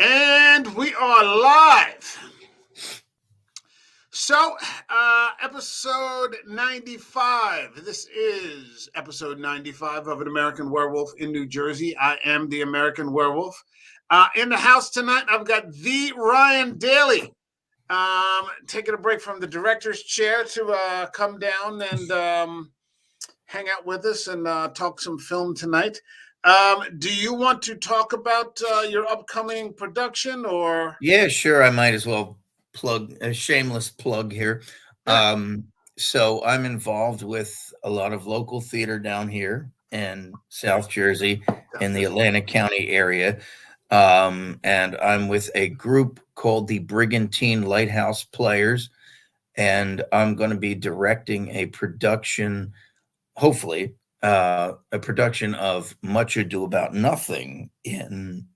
And we are live. So, episode 95. This is episode 95 of An American Werewolf in New Jersey. I am the American Werewolf. In the house tonight, I've got the Ryan Daly. Taking a break from the director's chair to come down and hang out with us and talk some film tonight. Do you want to talk about your upcoming production or? Yeah, sure. I might as well plug a shameless plug here. So I'm involved with a lot of local theater down here in South Jersey in the Atlantic County area. And I'm with a group called the Brigantine Lighthouse Players. And I'm going to be directing a production, hopefully, a production of Much Ado About Nothing in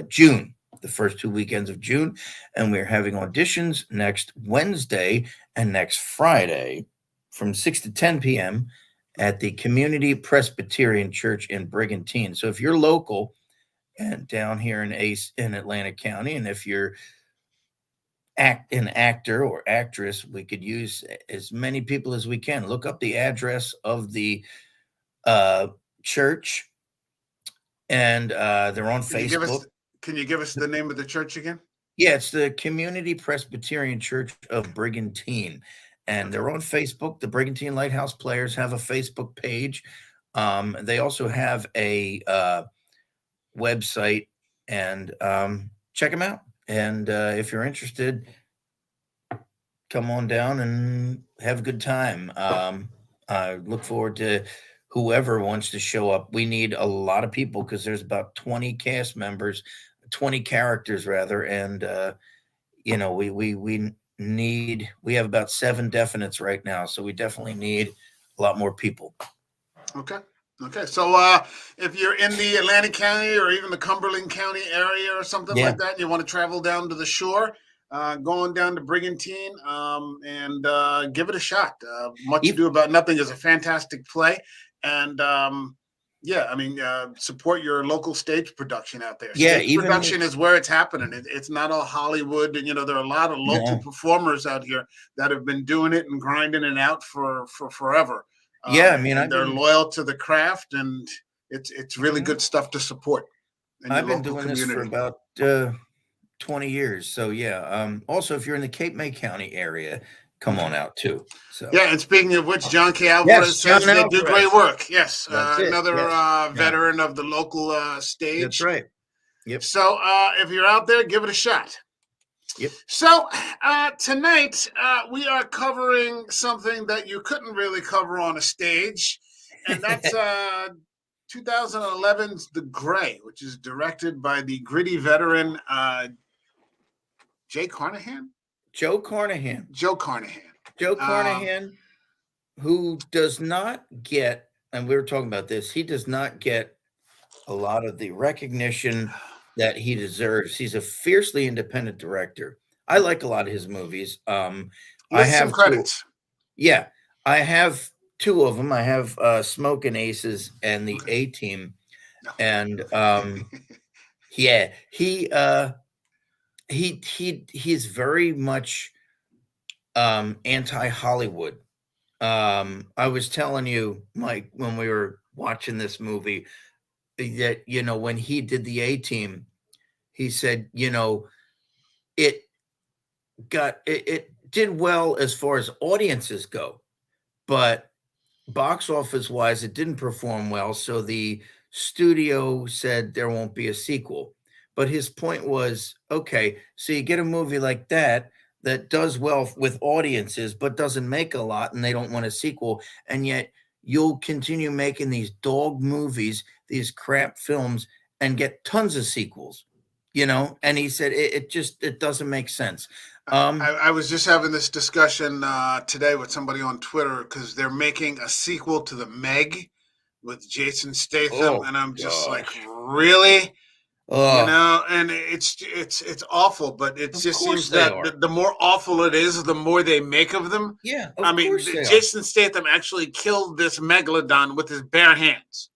June, the first 2 weekends of June. And we're having auditions next Wednesday and next Friday from 6 to 10 p.m. at the Community Presbyterian Church in Brigantine. So if you're local and down here in Atlantic County, and if you're an actor or actress, we could use as many people as we can. Look up the address of the church, and they're on Facebook. Can you give us the name of the church again? Yeah, it's the Community Presbyterian Church of Brigantine, and they're on Facebook. The Brigantine Lighthouse Players have a Facebook page. They also have a website, and check them out. And if you're interested, come on down and have a good time. I look forward to whoever wants to show up. We need a lot of people because there's about 20 cast members, 20 characters rather, and we have about 7 definites right now, so we definitely need a lot more people. Okay. So if you're in the Atlantic County or even the Cumberland County area or something like that, and you want to travel down to the shore, going down to Brigantine and give it a shot. Much Ado About Nothing is a fantastic play. And support your local stage production out there. Stage production is where it's happening. It's not all Hollywood. And, there are a lot of local performers out here that have been doing it and grinding it out for forever. They're loyal to the craft, and it's really good stuff to support. I've been doing this for about 20 years. So, also, if you're in the Cape May County area, come on out too. So and speaking of which, John K. Alvarez says they do great work. Yes, another veteran of the local stage. That's right. Yep. So if you're out there, give it a shot. Yep. So tonight we are covering something that you couldn't really cover on a stage, and that's 2011's The Grey, which is directed by the gritty veteran Joe Carnahan. Joe Carnahan, who does not get, and we were talking about this, he does not get a lot of the recognition that he deserves. He's a fiercely independent director. I like a lot of his movies. I have some credits. I have 2 of them. I have Smoking Aces and The A-Team. And he's very much anti-Hollywood. I was telling you, Mike, when we were watching this movie, that when he did The A-Team, he said it did well as far as audiences go, but box office wise it didn't perform well, so the studio said there won't be a sequel. But his point was, okay, so you get a movie like that does well with audiences but doesn't make a lot, and they don't want a sequel, and yet you'll continue making these dog movies, these crap films, and get tons of sequels, and he said it doesn't make sense. I was just having this discussion today with somebody on Twitter because they're making a sequel to The Meg with Jason Statham, and I'm just like, really? And it's awful, but it just seems that the more awful it is, the more they make of them. Yeah, Jason Statham actually killed this megalodon with his bare hands.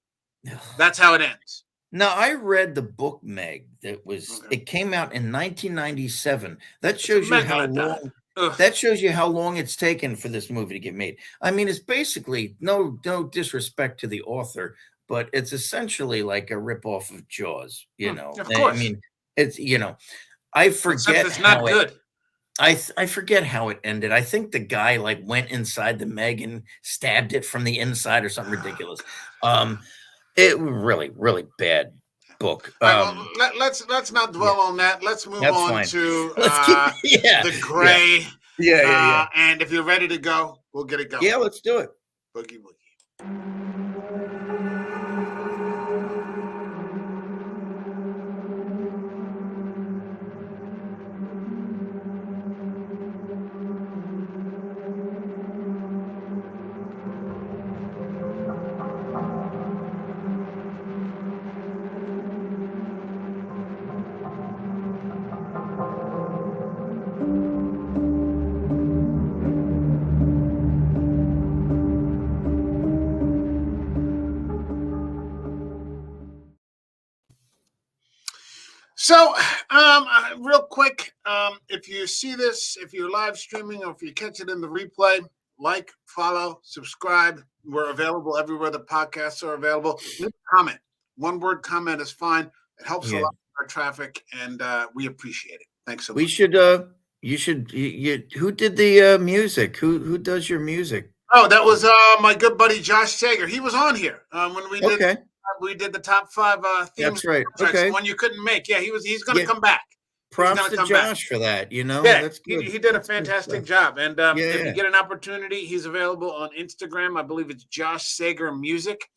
That's how it ends. Now, I read the book Meg that was Okay. it came out in 1997. That It's shows you how Megalodon. long Ugh. that shows you how long it's taken for this movie to get made. I mean, it's basically no disrespect to the author, but it's essentially like a ripoff of Jaws, you know. Of I course. mean, it's I Except forget it's not how it good. I forget how it ended. I think the guy like went inside the Meg and stabbed it from the inside or something ridiculous. Um, it really, really bad book. All right, well, let's not Yeah, dwell on that. Let's move that's on fine. to Let's keep yeah, the yeah, Gray. yeah. And if you're ready to go, we'll get it going. Yeah, let's do it. Boogie woogie. So, real quick, if you see this, if you're live streaming or if you catch it in the replay, like, follow, subscribe. We're available everywhere the podcasts are available. Leave a comment. One word comment is fine. It helps a Yeah. lot with our traffic, and we appreciate it. Thanks so We much. should you should who did the music? Who does your music? Oh, that was my good buddy Josh Sager. He was on here when Okay. we did the top 5 themes That's right. tracks, Okay. the one you couldn't make. Yeah, he's going to Yeah. come back. Props gonna to come back. Josh for that, you know? Yeah, That's good. he did a That's good fantastic stuff. job. And if Yeah. you get an opportunity, he's available on Instagram. I believe it's Josh Sager Music.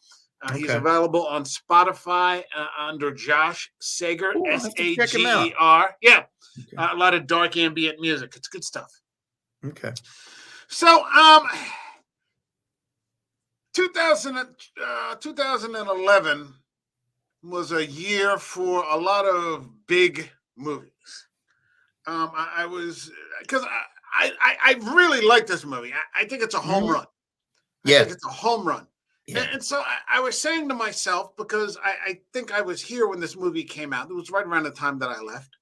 He's Okay. available on Spotify under Josh Sager, Cool, I'll have to check him out. Sager. Yeah, Okay. a lot of dark ambient music. It's good stuff. Okay. So, 2011 was a year for a lot of big movies. I was because I really like this movie. I think it's a home Mhm. run. I Yeah. think it's a home run. Yeah. And so I was saying to myself, because I think I was here when this movie came out. It was right around the time that I left.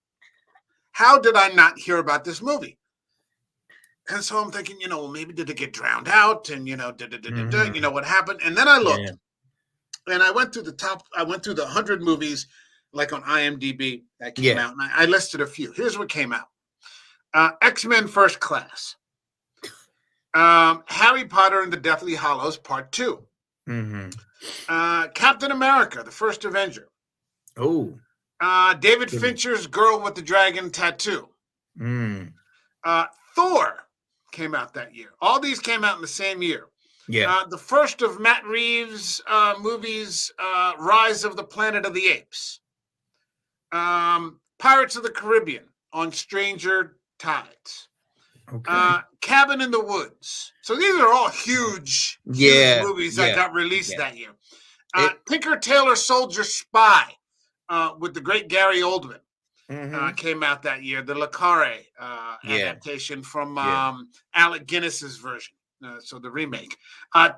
How did I not hear about this movie? And so I'm thinking, well, maybe did it get drowned out? And, Mhm. what happened? And then I looked Yeah. and I went through the 100 movies like on IMDb that came Yeah. out. And I listed a few. Here's what came out. X-Men First Class. Harry Potter and the Deathly Hallows Part 2. Mhm. Captain America, the First Avenger. Oh. David Good. Fincher's Girl with the Dragon Tattoo. Mm. Thor came out that year. All these came out in the same year. Yeah. The first of Matt Reeves' movies, Rise of the Planet of the Apes. Pirates of the Caribbean on Stranger Tides. Okay. Cabin in the Woods. So these are all huge Yeah, movies that yeah, got released yeah. that year. It- Tinker Tailor Soldier Spy with the great Gary Oldman Mhm. came out that year. The Le Carre Yeah. adaptation from Yeah. Alec Guinness's version. So the remake.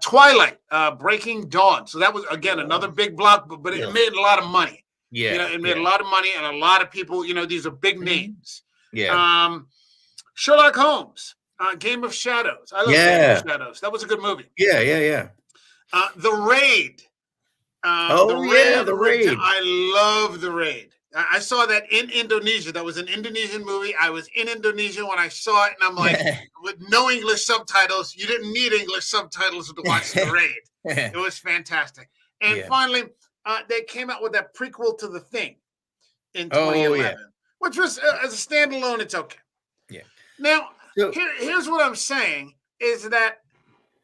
Twilight, Breaking Dawn. So that was, again, another big block, but it Yeah. made a lot of money. Yeah. It made a yeah. lot of money, and a lot of people, these are big Mhm. names. Yeah. Sherlock Holmes, Game of Shadows. I love Game Yeah. of Shadows. That was a good movie. Yeah. The Raid. The Raid. I love The Raid. I saw that in Indonesia. That was an Indonesian movie. I was in Indonesia when I saw it, and I'm like, with no English subtitles. You didn't need English subtitles to watch The Raid. It was fantastic. And Yeah. finally, they came out with that prequel to The Thing in Oh, 2011, which was, as a standalone, it's okay. Yeah. Now, So- here's what I'm saying is that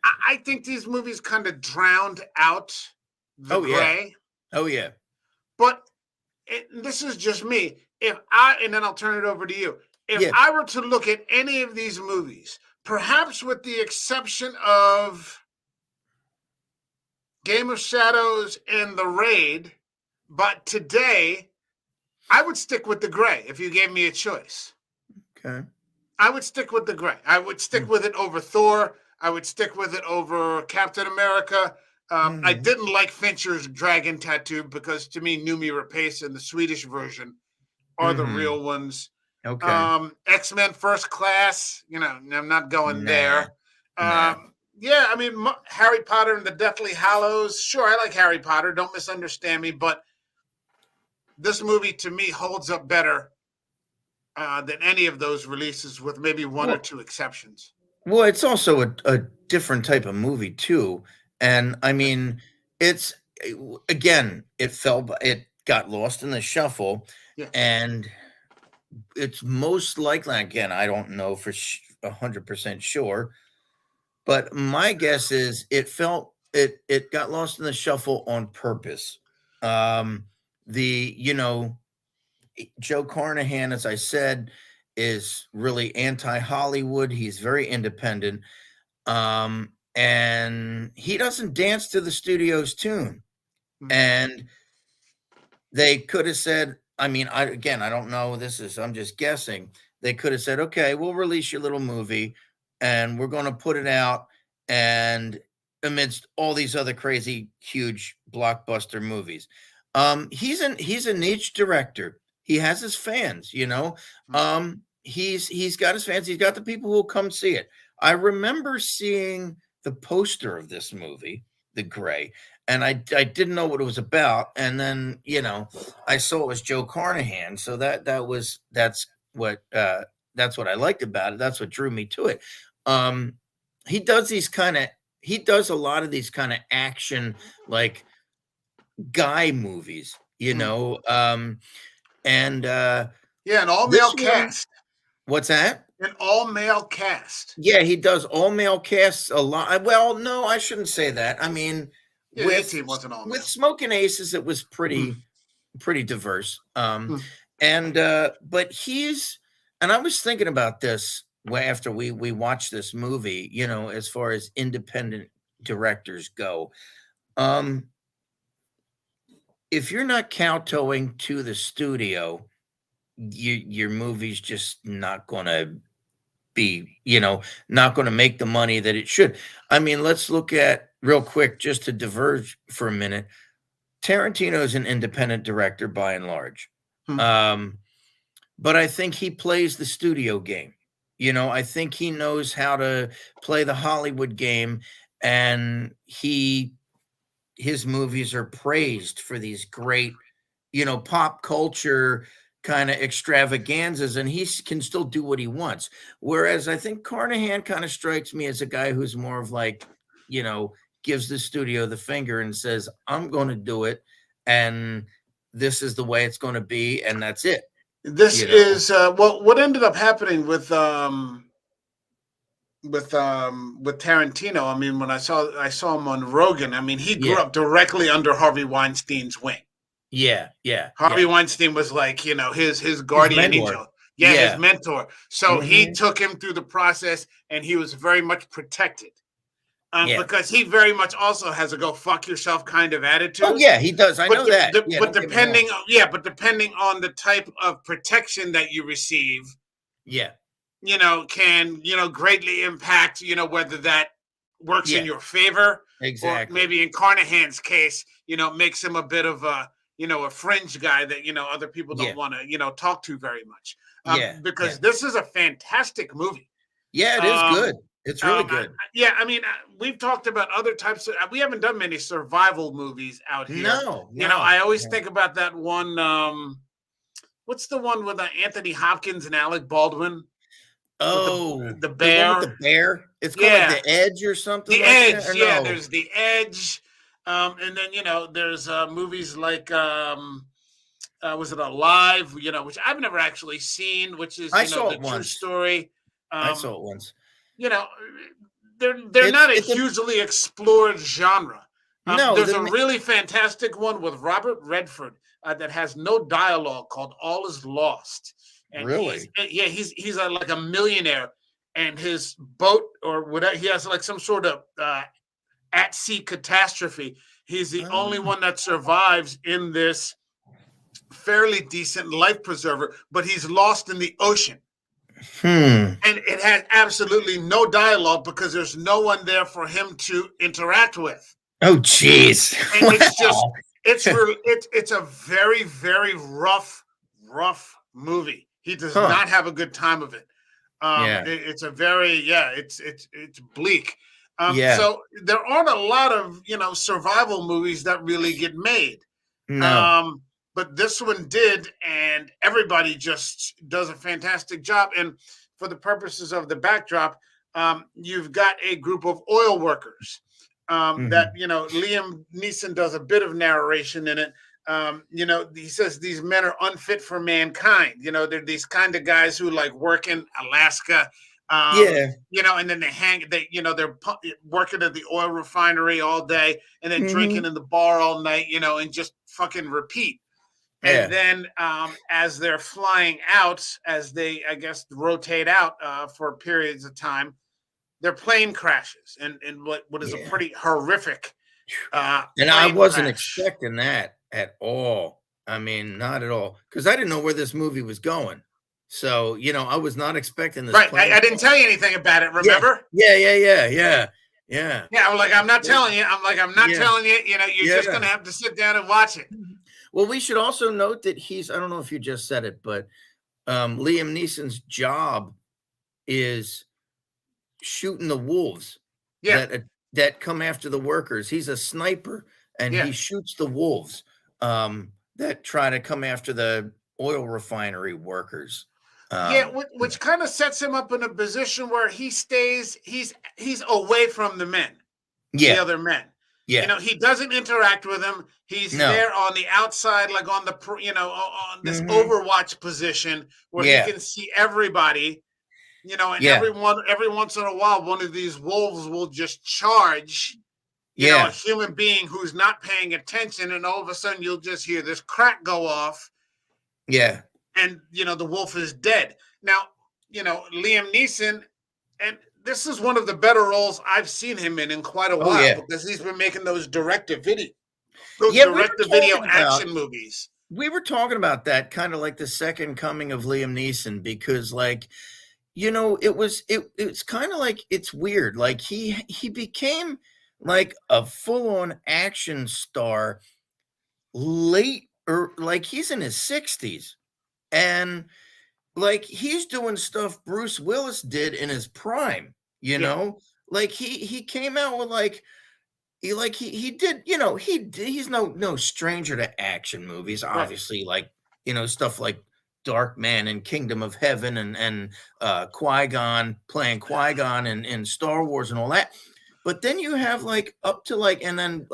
I think these movies kind of drowned out the Oh, yeah. gray. Oh yeah. But this is just me. And then I'll turn it over to you. If Yeah. I were to look at any of these movies, perhaps with the exception of Game of Shadows and The Raid, but today I would stick with the gray if you gave me a choice. Okay. I would stick with the gray. I would stick with it over Thor. I would stick with it over Captain America. I Mhm. didn't like Fincher's dragon tattoo because to me, Noomi Rapace and the Swedish version are the Mhm. real ones. Okay. X-Men First Class, I'm not going Nah. there. Nah. Yeah, I mean, Harry Potter and the Deathly Hallows. Sure, I like Harry Potter. Don't misunderstand me, but this movie to me holds up better than any of those releases, with maybe one or Well, two exceptions. well, it's also a different type of movie too, and I mean, it's again, it got lost in the shuffle, Yeah. and it's most likely, again, I don't know for 100% sure, but my guess is it got lost in the shuffle on purpose. Um, the Joe Carnahan, as I said, is really anti-Hollywood. He's very independent. And he doesn't dance to the studio's tune. Mm. And they could have said, I mean, I don't know. I'm just guessing. They could have said, okay, we'll release your little movie and we're going to put it out. And amidst all these other crazy, huge blockbuster movies, he's a niche director. He has his fans, Mm. He's got his fans. He's got the people who will come see it. I remember seeing the poster of this movie, The Gray, and I didn't know what it was about. And then, I saw it was Joe Carnahan. So that's what I liked about it. That's what drew me to it. Um, he does he does a lot of these kind of action, like guy movies, Mm. and Yeah, an all-male this one, cast. what's that? An all-male cast. Yeah, he does all male casts a lot. Well, no, I shouldn't say that. I mean, Yeah, the A-Team wasn't with all-male. Smoking Aces, it was Mm. pretty diverse. Mm. And but and I was thinking about this after we watched this movie, as far as independent directors go. If you're not kowtowing to the studio, your movie's just not gonna be, not gonna make the money that it should. I mean, let's look at real quick, just to diverge for a minute. Tarantino is an independent director by and large. Mm. But I think he plays the studio game. I think he knows how to play the Hollywood game, and his movies are praised for these great, pop culture kind of extravaganzas, and he can still do what he wants. Whereas I think Carnahan kind of strikes me as a guy who's more of like, gives the studio the finger and says, I'm going to do it, and this is the way it's going to be, and that's it. This is what ended up happening with Tarantino. I mean, when I saw him on Rogan, I mean, he grew up directly under Harvey Weinstein's wing. Yeah. Harvey Weinstein was like, his guardian angel. Yeah, his mentor. So he took him through the process, and he was very much protected. Because he very much also has a go fuck yourself kind of attitude. Oh yeah, he does. I know that. But depending on the type of protection that you receive, can greatly impact whether that works in your favor. Exactly. Or maybe in Carnahan's case, makes him a bit of a fringe guy that other people don't want to talk to very much. Because this is a fantastic movie. Yeah, it is good. It's really good. I mean, we've talked about other types of. We haven't done many survival movies out here. No. I always think about that one. What's the one with Anthony Hopkins and Alec Baldwin? Oh, the bear. The bear. It's called like The Edge or something. The Edge. Yeah, there's The Edge. And then there's movies like was it Alive? Which I've never actually seen. Which is the true story. I saw it once. They're not a hugely explored genre. No, there's a really fantastic one with Robert Redford that has no dialogue called All Is Lost. And really? He's like a millionaire, and his boat or whatever, he has like some sort of at sea catastrophe. He's the only one that survives in this fairly decent life preserver, but he's lost in the ocean. And it has absolutely no dialogue because there's no one there for him to interact with. Oh, jeez. And it's just Wow. it's a very, very rough movie. He does Huh. not have a good time of it. Yeah. It's a very, yeah, it's bleak. Yeah. So there aren't a lot of, survival movies that really get made. No. Um, but this one did, and everybody just does a fantastic job. And for the purposes of the backdrop, you've got a group of oil workers that, Mhm. Liam Neeson does a bit of narration in it. He says these men are unfit for mankind. They're these kind of guys who like work in Alaska, Yeah. and then they're working at the oil refinery all day and then drinking Mhm. in the bar all night, and just fucking repeat. And Yeah. then as they're flying out, as they, I guess, rotate out for periods of time, their plane crashes, and what is a Yeah. pretty horrific And I plane wasn't crash. expecting that at all. I mean, not at all, because I didn't know where this movie was going. So, I was not expecting this Right. plane I didn't crash. tell you anything about it, Yeah. remember? Yeah, yeah, yeah, yeah. Yeah. Yeah, I'm like, I'm not Yeah. telling you. I'm not Yeah. telling you. You're just Yeah. gonna have to sit down and watch it. Well, we should also note that I don't know if you just said it, but Liam Neeson's job is shooting the wolves Yeah, that come after the workers. He's a sniper and yeah, he shoots the wolves that try to come after the oil refinery workers. yeah. Um, Which kind of sets him up in a position where he stays. He's away from the men, the yeah, other men. yeah, He doesn't interact with them. He's no, there on the outside, like on the, on this hmm, Overwatch position where he yeah, can see everybody. And yeah, every once in a while, one of these wolves will just charge, a yeah, human being who's not paying attention, and all of a sudden you'll just hear this crack go off, yeah. and the wolf is dead. Now, Liam Neeson, and this is one of the better roles I've seen him in quite a Oh while yeah, because he's been making those yeah. direct to video action movies. We were talking about that kind of like the second coming of Liam Neeson because like it's kind of like it's weird. Like he became like a full-on action star late or like he's in his 60s and like he's doing stuff Bruce Willis did in his prime, you Yeah, know? Like he came out with like he did, he's no stranger to action movies, right. obviously, like, stuff like Dark Man and Kingdom of Heaven and Qui-Gon playing Qui-Gon in Star Wars and all that. But then you have like up to like and then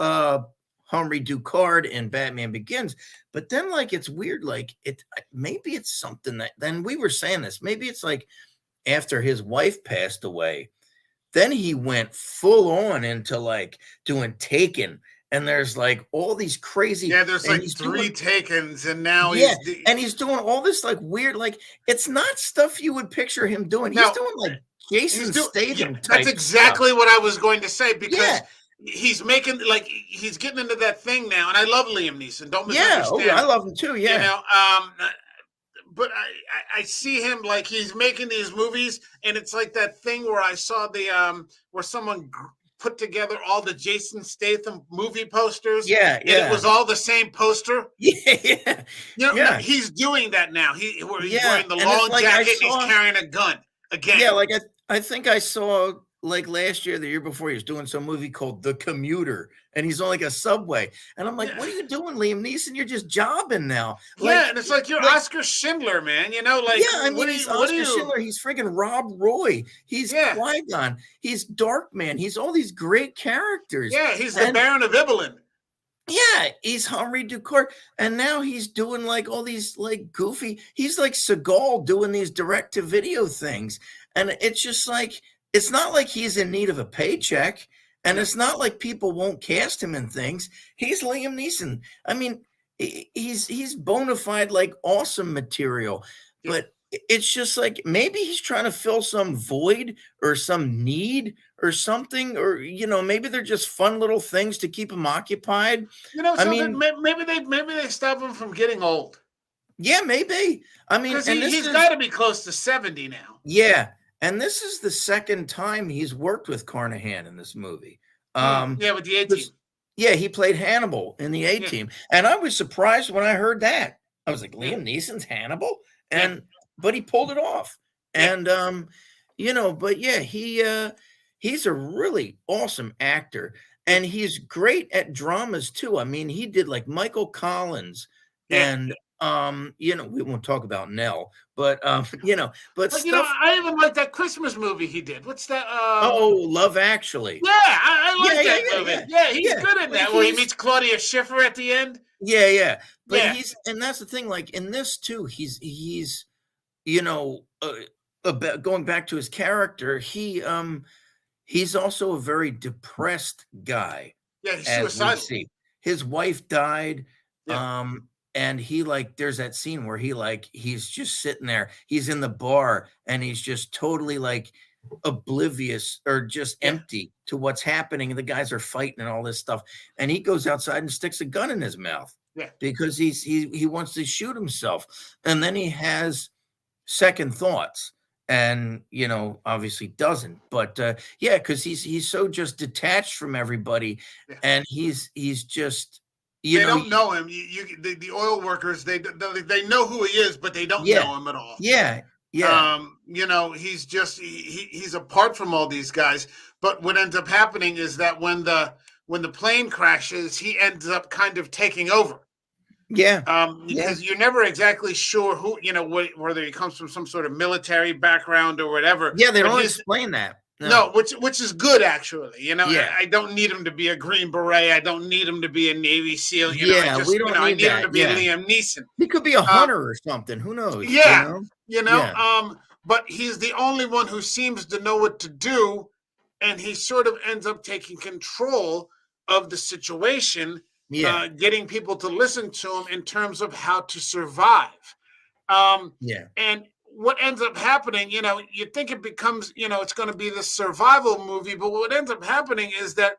Henry Ducard in Batman Begins. But then like it's weird, like maybe it's something that then we were saying this, maybe it's like after his wife passed away then he went full on into like doing Taken, and there's like all these crazy, Yeah, there's and like he's three doing Takens, and now yeah, and he's doing all this like weird, like it's not stuff you would picture him doing. He's now doing like he's Jason doing. Yeah, Statham that's type stuff. exactly what I was going to say because Yeah, he's making like he's getting into that thing now, and I love Liam Neeson. Don't yeah. Oh, I misunderstand me. love him too. You Yeah, know, but I see him like he's making these movies, and it's like that thing where I saw the where someone put together all the Jason Statham movie posters, yeah, and it yeah, was all the same poster. yeah, yeah, yeah, He's doing that now. Where he's yeah. wearing the And it's long like I jacket and he's saw. carrying a gun again. Yeah, like I think I saw like last year, the year before, he was doing some movie called The Commuter, and he's on like a subway. And I'm like, Yeah, what are you doing, Liam Neeson? You're just jobbing now. yeah, and it's like you're Like, Oscar Schindler, man. yeah, Like I mean, he's what are Oscar you? Schindler, he's freaking Rob Roy, he's Yeah, Qui-Gon, he's Darkman, he's all these great characters. yeah, he's the And Baron of Ibelin. yeah, he's Henry Ducour, and now he's doing like all these like goofy. He's like Seagal doing these direct to video things, and it's just like it's not like he's in need of a paycheck, and Yeah. it's not like people won't cast him in things. He's Liam Neeson. I mean, he's bona fide like awesome material, Yeah. but it's just like maybe he's trying to fill some void or some need or something, or maybe they're just fun little things to keep him occupied. I So that mean, maybe they stop him from getting old yeah, maybe. I mean, because and this he's is got to be close to 70 now. yeah, and this is the second time he's worked with Carnahan in this movie. Yeah, with the A Because team. Yeah, he played Hannibal in the A Yeah, Team, and I was surprised when I heard that. I was like, yeah, Liam Neeson's Hannibal, yeah, and but he pulled it off, yeah, and but yeah, he's a really awesome actor, yeah, and he's great at dramas too. I mean, he did like Michael Collins, yeah. and we won't talk about Nell, but but But stuff. I even like that Christmas movie he did. What's that? Oh, Love Actually. Yeah, I Yeah, like yeah, that yeah, movie. yeah, Yeah, he's yeah. good in But that. Where he he's meets Claudia Schiffer at the end. Yeah, yeah. But Yeah, he's and that's the thing, like, in this too, he's, you know, going back to his character, he's also a very depressed guy, yeah, he's as we suicidal. see. His wife died, Yeah, and he, like there's that scene where he's just sitting there, he's in the bar, and he's just totally, like, oblivious or just yeah, empty to what's happening, and the guys are fighting and all this stuff, and he goes outside and sticks a gun in his mouth yeah. because he wants to shoot himself, and then he has second thoughts and obviously doesn't, but yeah, because he's so just detached from everybody, Yeah. and he's just They don't know him. The oil workers, they know who he is, but they don't yeah, know him at all. yeah, yeah, He's just he's apart from all these guys. But what ends up happening is that when the plane crashes, he ends up kind of taking over. yeah, yeah, Because you're never exactly sure who, whether he comes from some sort of military background or whatever. yeah, they But don't his explain that. no, which is good actually. Yeah, I don't need him to be a Green Beret. I don't need him to be a Navy SEAL. yeah, we don't I need need him that, to be yeah. Liam Neeson. He could be a Um, hunter or something, who knows, yeah, Yeah, but he's the only one who seems to know what to do, and he sort of ends up taking control of the situation, yeah, getting people to listen to him in terms of how to survive. Um, yeah, and what ends up happening, you think it becomes, it's going to be this survival movie, but what ends up happening is that,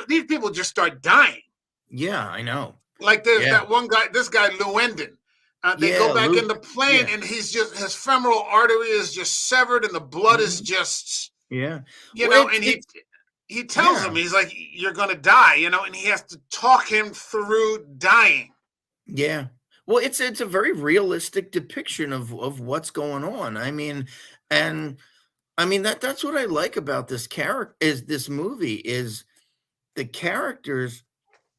these people just start dying. yeah, I know. Like there's Yeah, that one guy, this guy, Llewellyn. They yeah, go back in Luke, the plane yeah, and his femoral artery is just severed and the blood is mhm, just, yeah. Well, and it's he tells yeah. him, he's like, you're going to die, and he has to talk him through dying. Yeah. Well, it's a very realistic depiction of what's going on. And that's what I like about this movie is the characters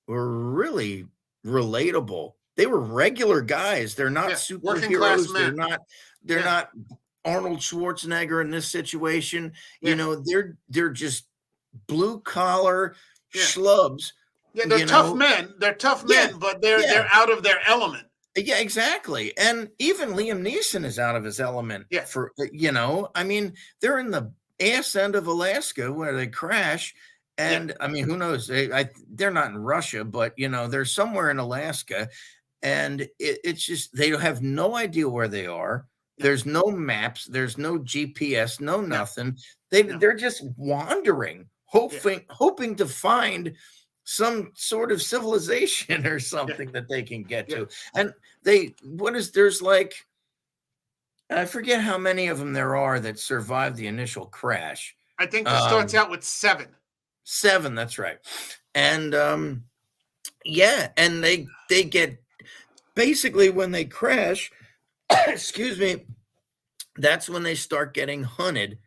were really relatable. They were regular guys. They're not Yeah. Working class superheroes. They're men. not they're Yeah. not Arnold Schwarzenegger in this situation. Yeah. They're just blue collar Yeah. schlubs, Yeah. They're you tough know. men. They're tough Yeah. men, but Yeah. they're out of their element. Yeah, exactly. And even Liam Neeson is out of his element Yeah. they're in the ass end of Alaska where they crash. Yeah. And who knows? They're not in Russia, but they're somewhere in Alaska. And it's just, they have no idea where they are. Yeah. There's no maps, there's no GPS, no No. nothing. No. They're just wandering, hoping to find some sort of civilization or something that they can get Yeah. to. And there's like, I forget how many of them there are that survived the initial crash. I think it starts out with 7. 7, that's right. And yeah, and they get basically when they crash, excuse me, that's when they start getting hunted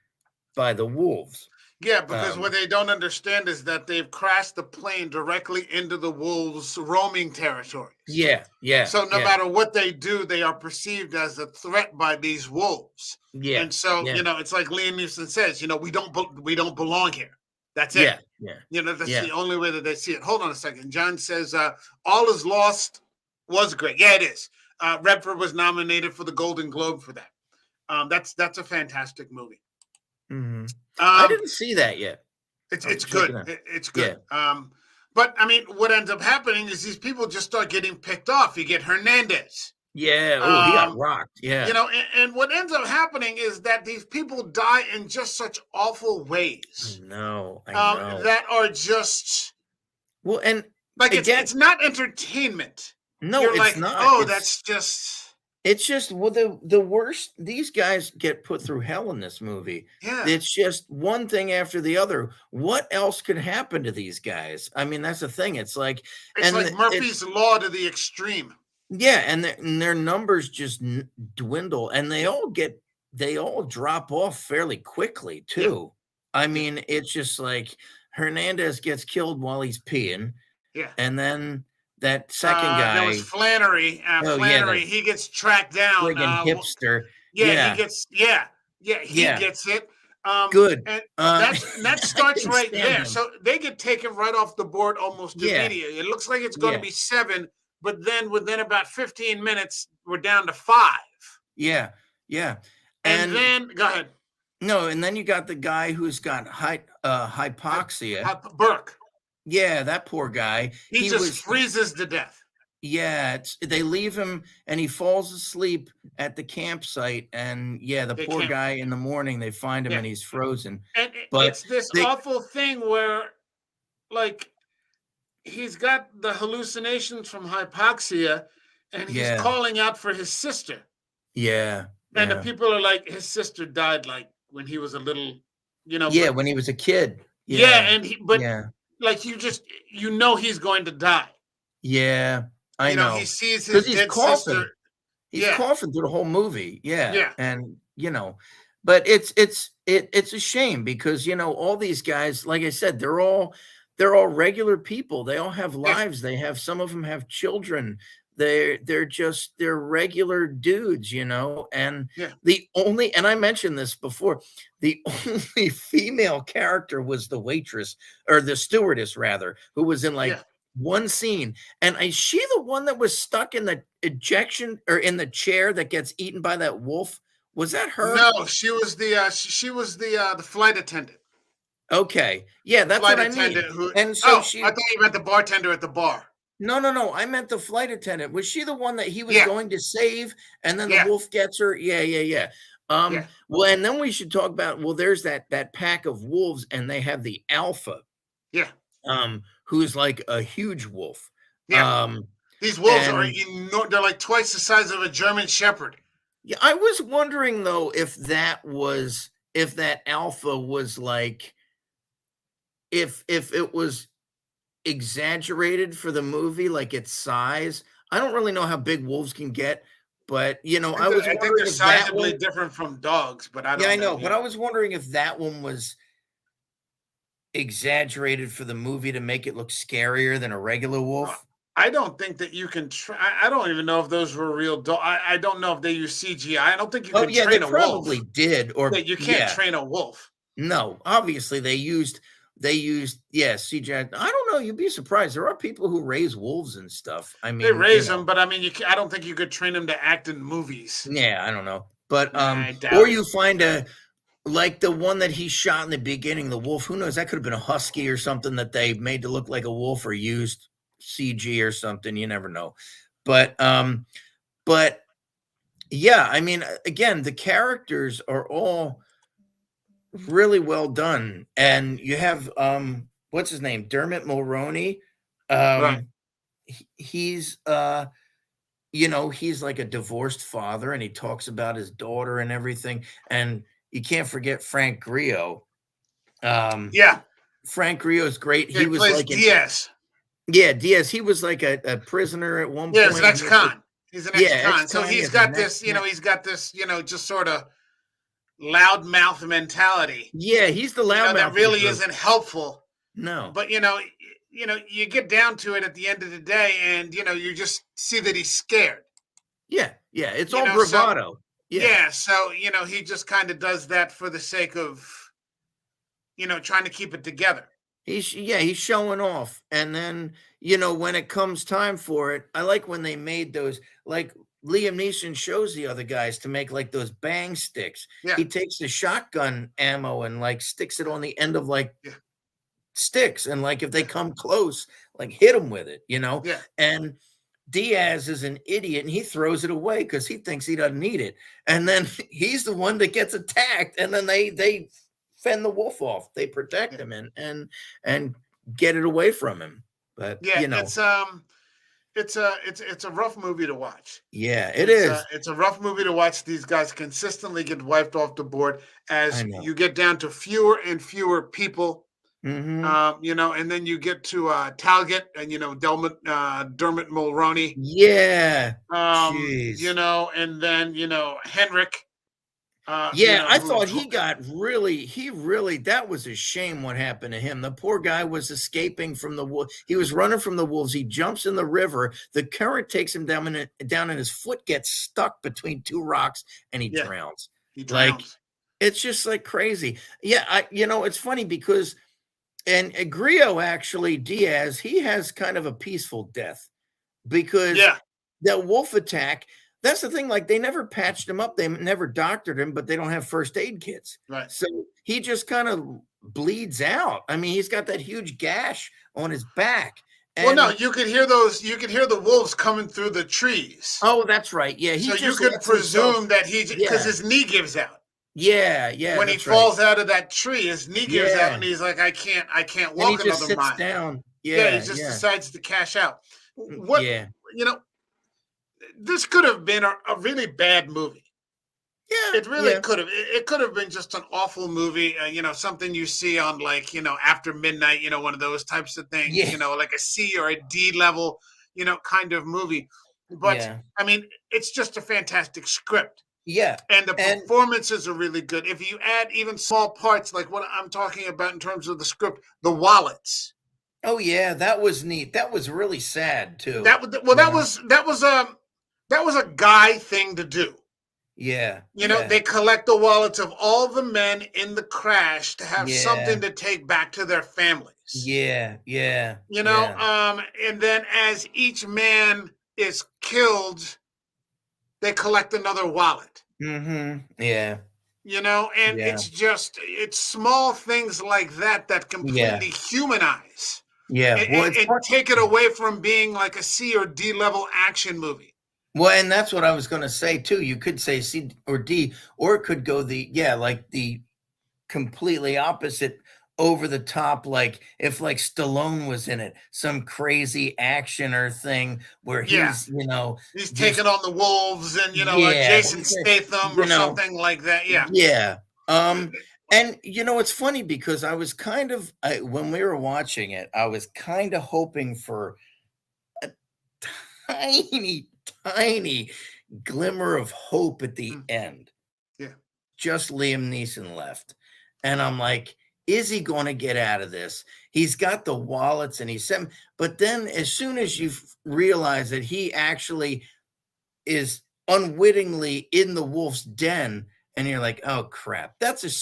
by the wolves. Yeah, because what they don't understand is that they've crashed the plane directly into the wolves' roaming territories. Yeah, yeah. So no yeah, matter what they do, they are perceived as a threat by these wolves. yeah, And so, yeah, it's like Liam Neeson says, we don't belong here. That's it. yeah, yeah, That's yeah. the only way that they see it. Hold on a second. John says, All Is Lost was great. Yeah, it is. Redford was nominated for the Golden Globe for that. That's a fantastic movie. Mhm. I didn't see that yet. It's check it good. out. It's good. But what ends up happening is these people just start getting picked off. You get Hernandez. Yeah. Oh, he got Um, rocked. Yeah. And what ends up happening is that these people die in just such awful ways I know. that are just Well, and like again, it's not entertainment. no, You're it's like, not. oh, It's that's just It's just well, the worst. These guys get put through hell in this movie. Yeah, It's just one thing after the other. What else could happen to these guys? I mean, that's the thing. It's like, it's and like it's Murphy's Law to the extreme. yeah, and their numbers just dwindle, and Yeah, they all drop off fairly quickly yeah, too. I yeah, mean, it's just like Hernandez gets killed while he's peeing, yeah. and then that second There was guy, Flannery. oh yeah, Flannery, the he gets tracked down. friggin' hipster. Yeah, he Yeah, gets. Yeah, yeah, he yeah, gets it. good. And Uh, that I starts couldn't right stand there. him. So they get taken right off the board almost Yeah, immediately. It looks like it's going to yeah, be 7, but then within about 15 minutes, we're down to 5. yeah, yeah, And and then go ahead, no, and then you got the guy who's got hypoxia. Burke. Yeah, that poor guy. He He just was freezes to death. Yeah, they leave him and he falls asleep at the campsite, and yeah, the They poor can't. guy in the morning, they find him Yeah, and he's frozen. and But it's this they awful thing where, like, he's got the hallucinations from hypoxia, and he's yeah, calling out for his sister. yeah, And the yeah. people are like, his sister died like when he was a little, Yeah, but when he was a kid. yeah, Yeah, but yeah, like he's going to die. yeah, I He know. sees his Because he's dead sister. coughing. He's Yeah, coughing through the whole movie. Yeah, yeah, and, but it's a shame because, all these guys, like I said, they're all regular people. They all have yeah, lives. Some of them have children. They're regular dudes, and yeah, and I mentioned this before, the only female character was the waitress or the stewardess rather, who was in like yeah. one scene. And is she the one that was stuck in the ejection or in the chair that gets eaten by that wolf? Was that her? No, she was the flight attendant. Okay. Yeah, The that's flight what I mean. attendant who. And so Oh, I she thought you meant the bartender at the bar. No, no, no, I meant the flight attendant. Was she the one that he was Yeah, going to save and then the yeah, wolf gets her? Yeah, yeah, yeah. yeah, Well, and then we should talk about, well, there's that pack of wolves and they have the alpha, yeah, who's like a huge wolf. yeah. Um, These wolves are and they're like twice the size of a German Shepherd. yeah, I was wondering though if that alpha was like if it was exaggerated for the movie, like its size. I don't really know how big wolves can get, but I was I think they're wondering if that sizably one. different from dogs, but I Yeah, I don't know. know, but I was wondering if that one was exaggerated for the movie to make it look scarier than a regular Uh, wolf. I don't think that you can. I don't even know if those were real dogs. I don't know if they use CGI. I don't think you Oh can yeah, they train a probably wolf. did, Yeah, or you can't yeah, train a wolf. no, obviously they used yeah CGI. I don't know. You'd be surprised. There are people who raise wolves and stuff. I They mean, raise them, but I mean, I don't think you could train them to act in movies. yeah, I don't know. But Nah, I or doubt it. you find a like the one that he shot in the beginning, the wolf. Who knows? That could have been a husky or something that they made to look like a wolf or used CG or something. You never know. But yeah, I mean, again, the characters are all really well done, and you have what's his name, Dermot Mulroney. Right. He's he's like a divorced father, and he talks about his daughter and everything. And you can't forget Frank Grillo. Um, Yeah. Frank Grillo's great. Yeah, He he was plays like Diaz. yeah, Diaz. He was like a prisoner at one Yeah, point. he's an ex-con. He's an Yeah, ex-con. So ex-con. He he's has a got this, he's got this, just sort of loudmouth mentality. Yeah, he's the That loudmouth. really isn't helpful. No. But you get down to it at the end of the day, and you just see that he's scared. Yeah, yeah. It's You all know, so bravado. Yeah. yeah, so he just kind of does that for the sake of trying to keep it together. He's showing off. And then, when it comes time for it, I like when they made those, like Liam Neeson shows the other guys to make like those bang sticks. Yeah, He takes the shotgun ammo and like sticks it on the end of like yeah, sticks. And like if they yeah, come close, like hit them with it. yeah, And Diaz is an idiot and he throws it away because he thinks he doesn't need it. And then he's the one that gets attacked. And then they fend the wolf off. They protect yeah. him and get it away from him. But Yeah, it's it's a rough movie to watch. Yeah, it is. It's a rough movie to watch. These guys consistently get wiped off the board I as know. you get down to fewer and fewer people. Hmm. And then you get to Talget and Dermot Mulroney. Yeah. Jeez. And then Henrik. Yeah, I Who, thought he really, that was a shame what happened to him. The poor guy was escaping from the wolf. He was running from the wolves. He jumps in the river. The current takes him down and his foot gets stuck between two rocks and he yeah, drowns. he Like, drowns. it's just like crazy. Yeah, it's funny because Grillo actually Diaz, he has kind of a peaceful death because Yeah, that wolf attack, that's the thing, like, they never patched him up, they never doctored him, but they don't have first aid kits. right. So, he just kinda bleeds out. I mean, he's got that huge gash on his back, Well, no, and you could hear those. You could hear the wolves coming through the trees. oh, that's right, yeah, he So you just could lets himself. presume that because Yeah, his knee gives out yeah, when he that's right. falls out of that tree. His knee gives out, Yeah, and he's like, I can't and he walk just another sits mile. down. Yeah, he Yeah, just yeah, decides to cash out. What yeah. you know, this could have been a really bad movie. Yeah, It really yeah, could have. It could have been just an awful movie. Something you see on like after midnight. One of those types of things. yeah, Like a C or a D level. Kind of movie. But yeah, I mean, it's just a fantastic script. yeah, And the and performances are really good. If you add even small parts like what I'm talking about in terms of the script, the wallets. oh, yeah, that was neat. That was really sad too, That was well. you That know? was a guy thing to do. Yeah, yeah, They collect the wallets of all the men in the crash to have yeah, something to take back to their families. yeah, yeah, yeah. And then as each man is killed, they collect another wallet. Mhm. Yeah, And yeah, it's small things like that that yeah, completely humanize yeah. and, Well, and, it's and fun. take it away from being like a C or D level action movie. Well, and that's what I was gonna say too. You could say C or D, or it could go like the completely opposite, over the top, like if like Stallone was in it, some crazy action or thing where Yeah, he's he's just taking on the wolves and yeah, Jason Statham you or know, something like that. Yeah. yeah. And it's funny because I was when we were watching it, I was kind of hoping for a tiny, tiny glimmer of hope at the Mm, end. yeah. Just Liam Neeson left. And I'm like, is he going to get out of this? He's got the wallets and he's sent, but then as soon as you realize that he actually is unwittingly in the wolf's den, and you're like, oh crap,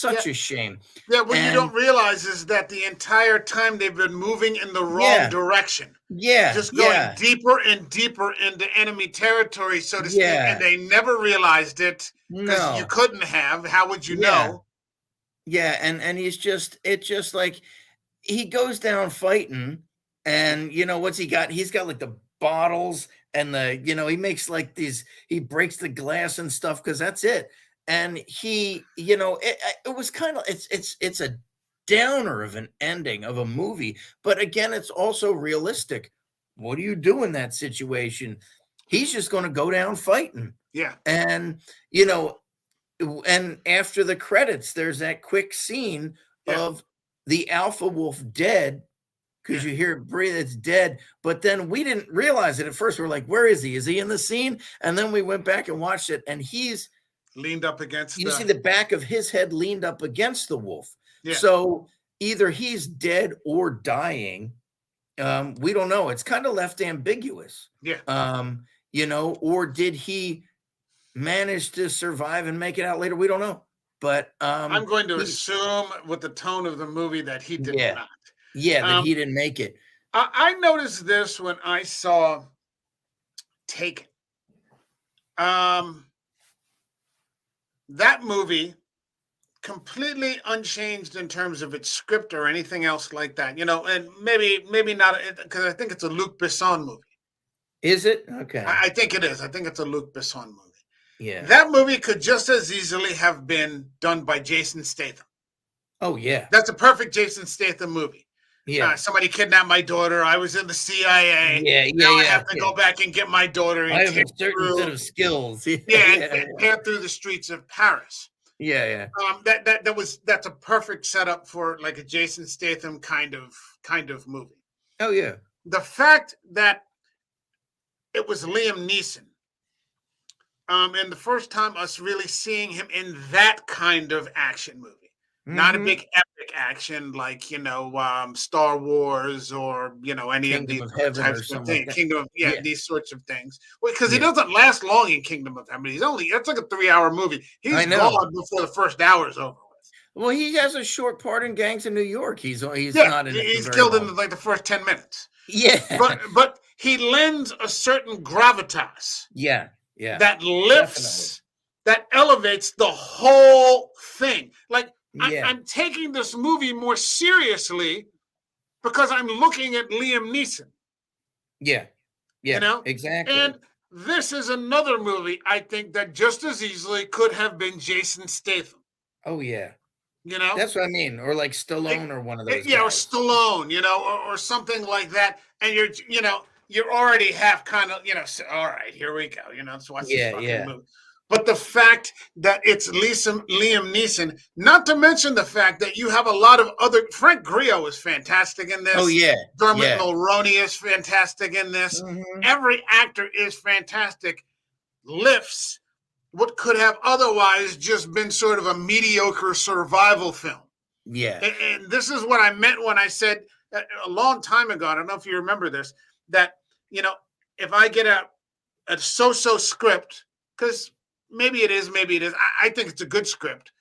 Yeah. such a shame. Yeah, what you And don't realize is that the entire time they've been moving in the wrong yeah, direction, yeah, just going yeah, deeper and deeper into enemy territory, so to speak, and yeah, they never realized it because you no, couldn't have. How would you yeah, know? yeah, and it's just like he goes down fighting, and what's he got? He's got like the bottles and he makes like he breaks the glass and stuff because that's it. And it was kind of, it's a downer of an ending of a movie, but again, it's also realistic. What do you do in that situation? He's just going to go down fighting. Yeah, And you know and after the credits, there's that quick scene yeah, of the alpha wolf dead because yeah. you hear it breathe, it's dead. But then we didn't realize it at first. We're like, where is he? Is he in the scene? And then we went back and watched it, and Leaned up against you see the. the back of his head leaned up against the wolf. Yeah, So either he's dead or dying. We don't know. It's kind of left ambiguous. yeah. Or did he manage to survive and make it out later? We don't know. But I'm going to he assume with the tone of the movie that he did yeah. not. Yeah, that Um, he didn't make it. I noticed this when I saw Taken. Um, that movie completely unchanged in terms of its script or anything else like that. And maybe not because I think it's a Luc Besson movie. Is it? Okay. I think it is. I think it's a Luc Besson movie. Yeah. That movie could just as easily have been done by Jason Statham. Oh, yeah. That's a perfect Jason Statham movie. Yeah. Somebody kidnapped my daughter. I was in the CIA. Yeah, Now I yeah, have to yeah. go back and get my daughter I and have a tear certain set through, of skills. Yeah, yeah, and yeah, tear through the streets of Paris. yeah, yeah. That's a perfect setup for like a Jason Statham kind of movie. Oh, yeah. The fact that it was Liam Neeson, and the first time us really seeing him in that kind of action movie. Not a Mhm. big epic action like Star Wars or any of Kingdom these of other Heaven or types of something like things. that. Kingdom of Yeah, these sorts of things. Well, because he yeah. doesn't last long in Kingdom of Heaven. That's like a 3-hour movie. I He's know. gone before the first hour is over with. Well, he has a short part in Gangs of New York. He's Yeah, not in it for he's very killed in long. like the first 10 minutes. Yeah. But he lends a certain gravitas Yeah, yeah. that Definitely. lifts, that elevates the whole thing. Like Yeah, I'm taking this movie more seriously because I'm looking at Liam Neeson, yeah, you yeah, know? exactly. And this is another movie I think that just as easily could have been Jason Statham, Oh, yeah. you know? That's what I mean, or like It- Stallone or one of those yeah, or guys. Stallone, or something like that. And you're already half kind of, all right, here we go. Let's watch this Yeah, fucking yeah. movie. But the fact that it's Liam Neeson, not to mention the fact that you have a lot of other. Frank Grillo is fantastic in Oh, this. yeah, Dermot yeah. Mulroney is fantastic in this. Mhm. Every actor is fantastic. Lifts what could have otherwise just been sort of a mediocre survival film. Yeah. And this is what I meant when I said a long time ago. I don't know if you remember this. That if I get a so-so script, because maybe it is, maybe it is. I think it's a good script.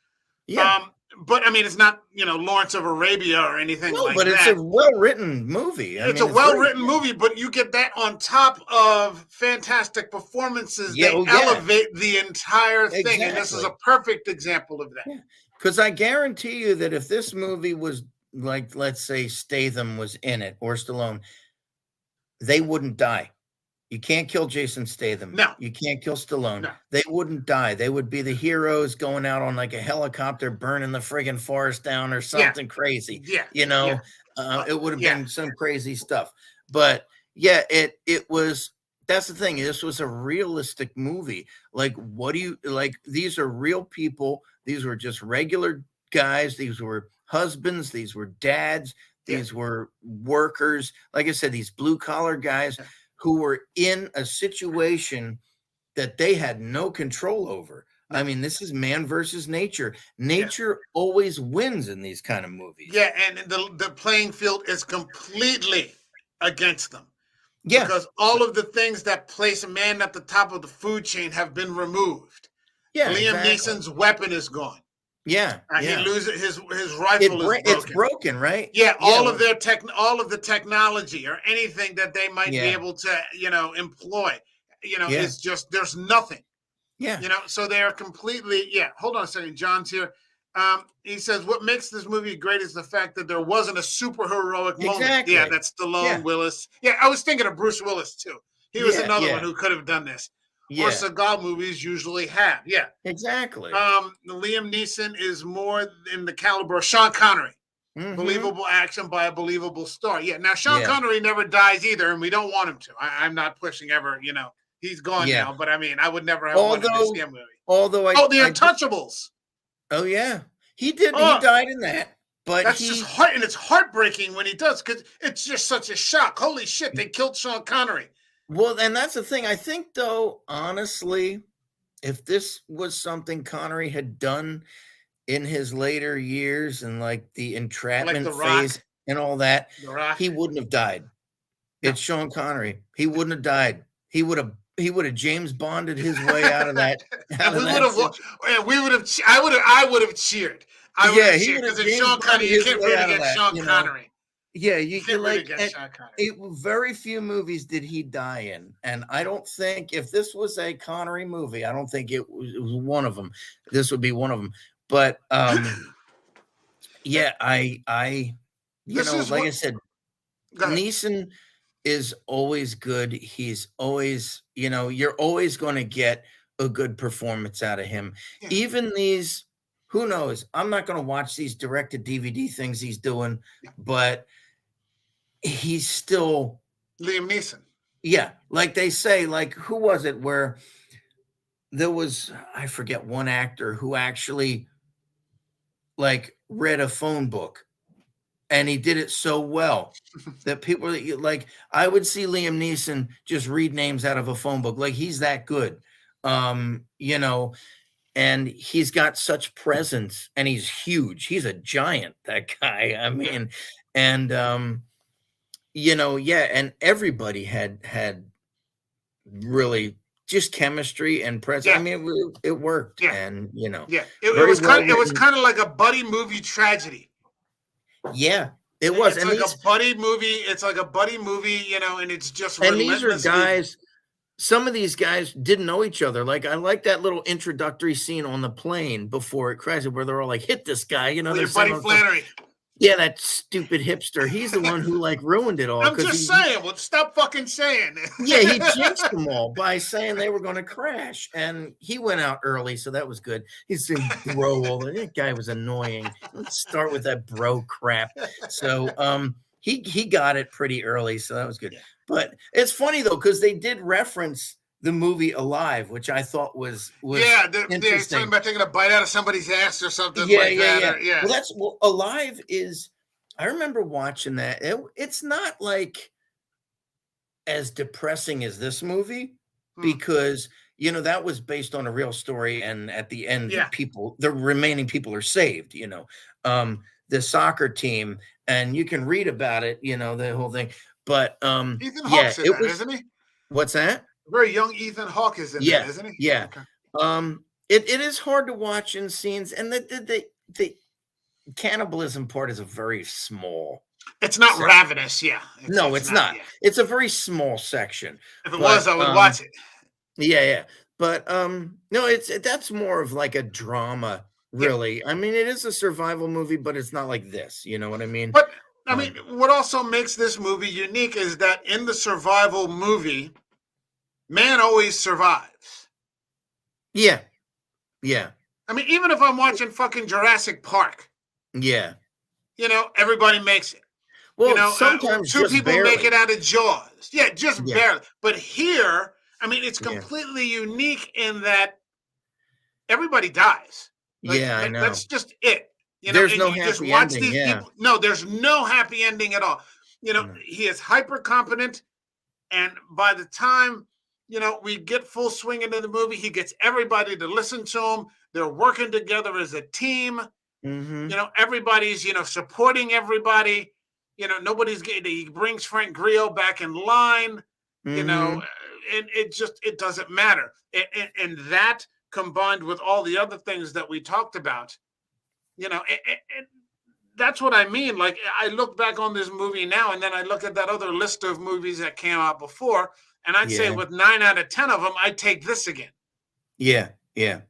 Yeah. But I mean, it's not Lawrence of Arabia or anything No, like but it's a that. well-written movie. I It's mean, a it's very well-written movie, but you get that on top of fantastic performances. Yeah, They oh, yeah. elevate the entire thing, and this is a Exactly. perfect example of that. Yeah. Because I guarantee you that if this movie was like, let's say Statham was in it or Stallone, they wouldn't die. You can't kill Jason Statham. No, You can't kill Stallone. no, They wouldn't die. They would be the heroes going out on like a helicopter, burning the friggin' forest down or yeah, something crazy. yeah, You yeah, know, it would have yeah, been some crazy stuff. But yeah, it was. That's the thing. This was a realistic movie. Like, what do you like? These are real people. These were just regular guys. These were husbands. These were dads. yeah, These were workers. Like I said, these blue collar guys yeah. who were in a situation that they had no control over. No. I mean, this is man versus nature. Yeah. Nature always wins in these kind of movies. Yeah, and the playing field is completely against them Yeah, because all of the things that place a man at the top of the food chain have been removed. yeah, Liam exactly. Neeson's weapon is gone. Yeah, He yeah. loses his rifle is It's broken. broken, right? Yeah, Yeah, all of their all of the technology or anything that they might be yeah, able to employ, yeah, is just there's nothing. yeah. So they are completely, hold on a second. John's here. He says, what makes this movie great is the fact that there wasn't a super heroic moment. Exactly. Yeah, that's Stallone, Yeah, Willis. Yeah, I was thinking of Bruce Willis too. He was yeah, another one yeah, who could have done this. Or yeah. Seagal movies usually have. Yeah. Exactly. Liam Neeson is more in the caliber of Sean Connery. Mhm. Believable action by a believable star. Yeah. Now, Sean Yeah, Connery never dies either, and we don't want him to. I'm not pushing ever, he's gone yeah. now, but I mean, I would never have wanted to see him. Although Oh, The I Untouchables. oh yeah, he did. He Oh, died in that, but that's just heart, and it's heartbreaking when he does because it's just such a shock. Holy shit, they killed Sean Connery. Well, and that's the thing. I think, though, honestly, if this was something Connery had done in his later years and like the Like entrapment The phase Rock. and all that, The Rock. he wouldn't have died. No. It's Sean Connery. He wouldn't have died. He would have James Bonded his way out of that. And we would have, I would have cheered. I would Yeah, have he cheered would have because it's James Sean Connery. Bonded You his can't way root out of against that. Sean Connery. Yeah, You can't root against Sean Connery. very few movies did he die in, and I don't think if this was a Connery movie, I don't think it was one of them. This would be one of them. But yeah, I This is like what. I said, Go ahead. Neeson is always good. He's always, you're always going to get a good performance out of him. Yeah. Even these, who knows? I'm not going to watch these direct to DVD things he's doing, but he's still, Liam Neeson. yeah, like they say, like who was it where there was, I forget, one actor who actually like read a phone book, and he did it so well that people like, I would see Liam Neeson just read names out of a phone book, like he's that good. You know, and he's got such presence, and he's huge. He's a giant, that guy. I mean, and you know, yeah, and everybody had really just chemistry and presence. I Yeah, mean, it worked, yeah, and you know, yeah. It very was well it was written. kind of like a buddy movie tragedy. Yeah, it was. It's And like a these buddy movie. It's like a buddy movie, you know, and it's just and these are relentlessly. guys, some of these guys didn't know each other. Like I like that little introductory scene on the plane before it crashes where they're all like, hit this guy, you know, With they're your buddy saying all the stuff. Flannery. Yeah, that stupid hipster. He's the one who like ruined it all I'm because just saying. Well, stop fucking saying. yeah, he jinxed them all by saying they were going to crash, and he went out early, so that was good. He said, "Bro, all that guy was annoying." Let's start with that bro crap. So, he got it pretty early, so that was good. Yeah. But it's funny though because they did reference the movie Alive, which I thought was Yeah, they're talking interesting. about taking a bite out of somebody's ass or something Yeah, like yeah, that. yeah. Or, yeah. Well, that's well, Alive is. I remember watching that. It's not like as depressing as this movie because you know that was based on a real story, and at the end Yeah. the remaining people are saved, you know. The soccer team, and you can read about it, you know, the whole thing. But Ethan yeah, Hawke's in it that, was. isn't he? What's that? Very young Ethan Hawke is in that, Yeah, isn't he? yeah. Okay. It is hard to watch in scenes, and the cannibalism part is a very small. It's not section. ravenous, yeah. No, it's not. Yeah. It's a very small section. If it was, I would watch watch it. Yeah, yeah. But no, that's more of like a drama, really. Yeah. I mean, it is a survival movie, but it's not like this. You know what I mean? But I mean, what also makes this movie unique is that in the survival movie, man always survives. Yeah. Yeah. I mean, even if I'm watching fucking Jurassic Park. Yeah. You know, everybody makes it. Well, you know, sometimes two people barely. make it out of Jaws. Yeah, just barely. But here, I mean, it's completely unique in that everybody dies. Like, I know. That's just it. You know, there's no happy ending. People. No, there's no happy ending at all. You know, he is hyper competent, and by the time we get full swing into the movie, he gets everybody to listen to him. They're working together as a team. Mm-hmm. You know, everybody's supporting everybody. You know, nobody's getting. He brings Frank Grillo back in line. Mm-hmm. You know, and it doesn't matter. And that combined with all the other things that we talked about, that's what I mean. Like, I look back on this movie now, and then I look at that other list of movies that came out before, and I'd say with 9 out of 10 of them, I'd take this again. Yeah, yeah.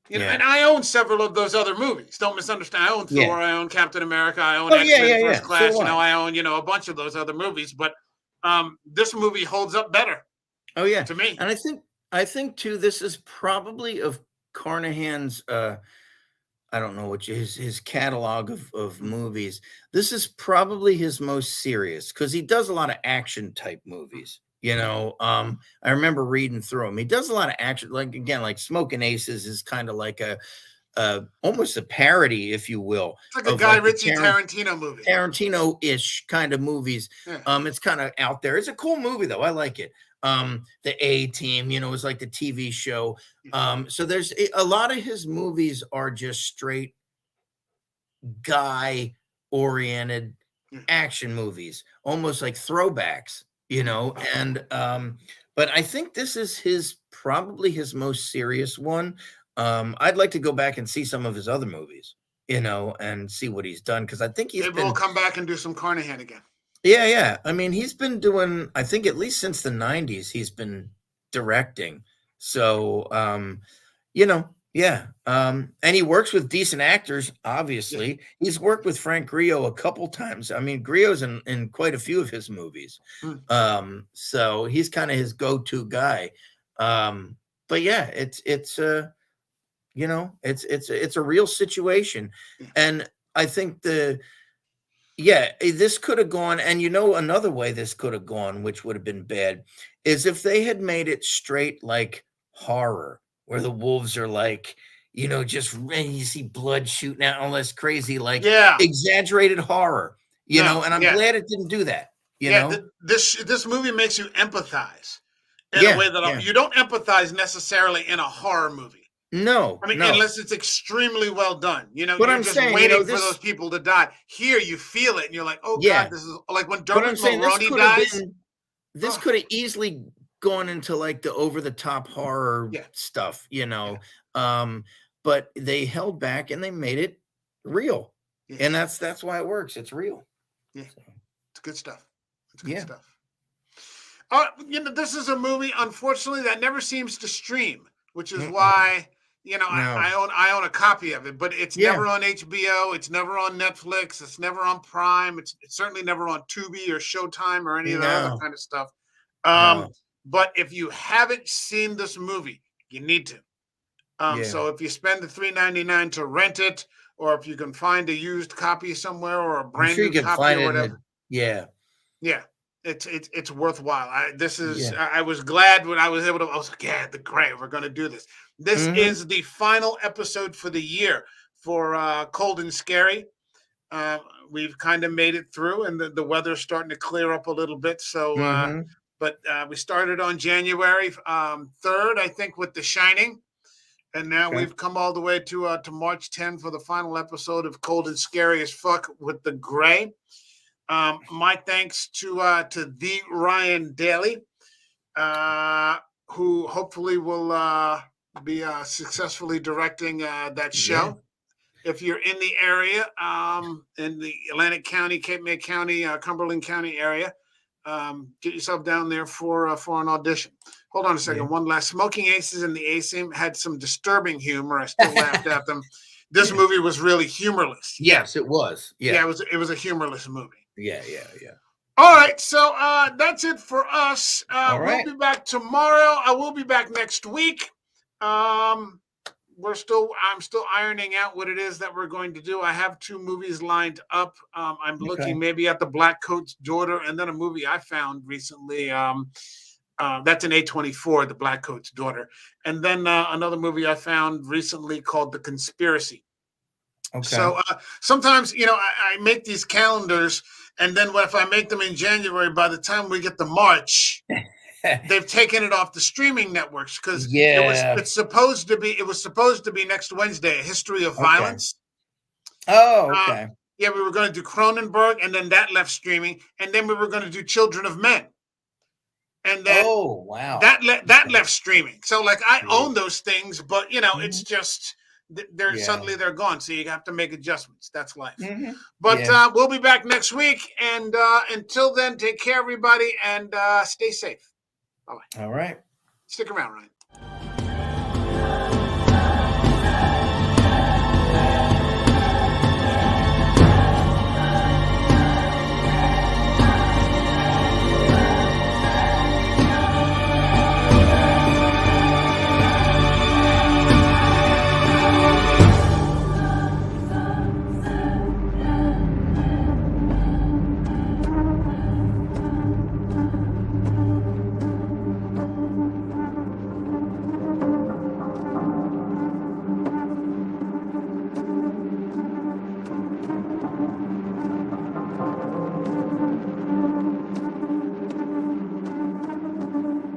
You know, and I own several of those other movies. Don't misunderstand. I own Thor. I own Captain America. I own X-Men First Class. So I own a bunch of those other movies. But this movie holds up better. Oh yeah, to me. And I think too, this is probably of Carnahan's. I don't know what his catalog of movies. This is probably his most serious because he does a lot of action type movies. You know, I remember reading through him. He does a lot of action, like Smoking Aces is kind of like a almost a parody, if you will. It's like a Guy Ritchie Tarantino movie. Tarantino-ish kind of movies. Yeah. It's kind of out there. It's a cool movie though. I like it. The A-Team, is like the TV show. So there's a lot of his movies are just straight guy-oriented action movies, almost like throwbacks. And but I think this is probably his most serious one. I'd like to go back and see some of his other movies, and see what he's done because I think maybe we'll come back and do some Carnahan again. Yeah, yeah. I mean, he's been doing, I think at least since the 90s, he's been directing. So, yeah. And he works with decent actors, obviously. Yeah. He's worked with Frank Grillo a couple times. I mean, Grillo's in quite a few of his movies. So he's kind of his go-to guy. But yeah, it's a real situation. And I think Yeah, this could have gone, and another way this could have gone, which would have been bad, is if they had made it straight like horror, where the wolves are like, just and you see blood shooting out, all this crazy, like Yeah. exaggerated horror, No. and I'm Yeah. glad it didn't do that, Yeah. This movie makes you empathize in a Yeah, way that yeah. you don't empathize necessarily in a horror movie. No, I mean, no. unless it's extremely well done. But You're I'm just saying, waiting for this those people to die. Here, you feel it, and you're like, "Oh yeah, God, this is like when but I'm Dermot saying this Mulroney could have dies." been this Oh, could have easily gone into like the over the top horror yeah, stuff, yeah, but they held back and they made it real. yeah, And that's why it works. It's real. yeah. So, It's good stuff. It's good yeah. stuff. This is a movie, unfortunately, that never seems to stream, which is Mm-mm. why No. I own a copy of it, but it's Yeah. never on HBO, it's never on Netflix, it's never on Prime, it's certainly never on Tubi or Showtime or any of that other No. kind of stuff. No. But if you haven't seen this movie, you need to. Yeah. So if you spend the $3.99 to rent it, or if you can find a used copy somewhere or a I'm brand sure you new can copy find or it whatever, yeah. yeah, it's worthwhile. Yeah. I was glad when I was able to. I was like, yeah, the great, we're going to do this. This Hmm. is the final episode for the year for Cold and Scary. Uh, we've kind of made it through, and the weather's starting to clear up a little bit. So, Hmm. but we started on January 3rd, I think, with The Shining. And now Okay. we've come all the way to March 10 for the final episode of Cold and Scary as Fuck with The Gray. My thanks to the Ryan Daly, who hopefully will be successfully directing that Yeah. show. If you're in the area, in the Atlantic County, Cape May County, Cumberland County area, get yourself down there for an audition. Hold on a second. Yeah. One last. Smoking Aces and the A-Team had some disturbing humor. I still laughed at them. This movie was really humorless. Yes, it was. Yeah, Yeah. it was a humorless movie. Yeah. Yeah. Yeah. All right, so that's it for us. All We'll right. be back tomorrow. I will be back next week. I'm still ironing out what it is that we're going to do. I have 2 movies lined up. I'm Okay. looking maybe at The Black Coat's Daughter, and then a movie I found recently. That's an A24, The Black Coat's Daughter, and then another movie I found recently called The Conspiracy. Okay. So sometimes, I make these calendars, and then if I make them in January, by the time we get to March, they've taken it off the streaming networks because Yeah. it was supposed to be next Wednesday, A History of Violence. Oh, okay. Yeah, we were going to do Cronenberg, and then that left streaming, and then we were going to do Children of Men, and then Oh, wow. that left streaming. So like I Jeez. own those things, but it's just they're Yeah. suddenly they're gone. So you have to make adjustments. That's life. Mhm. But Yeah. we'll be back next week, and until then, take care, everybody, and stay safe. All right. Stick around, Ryan.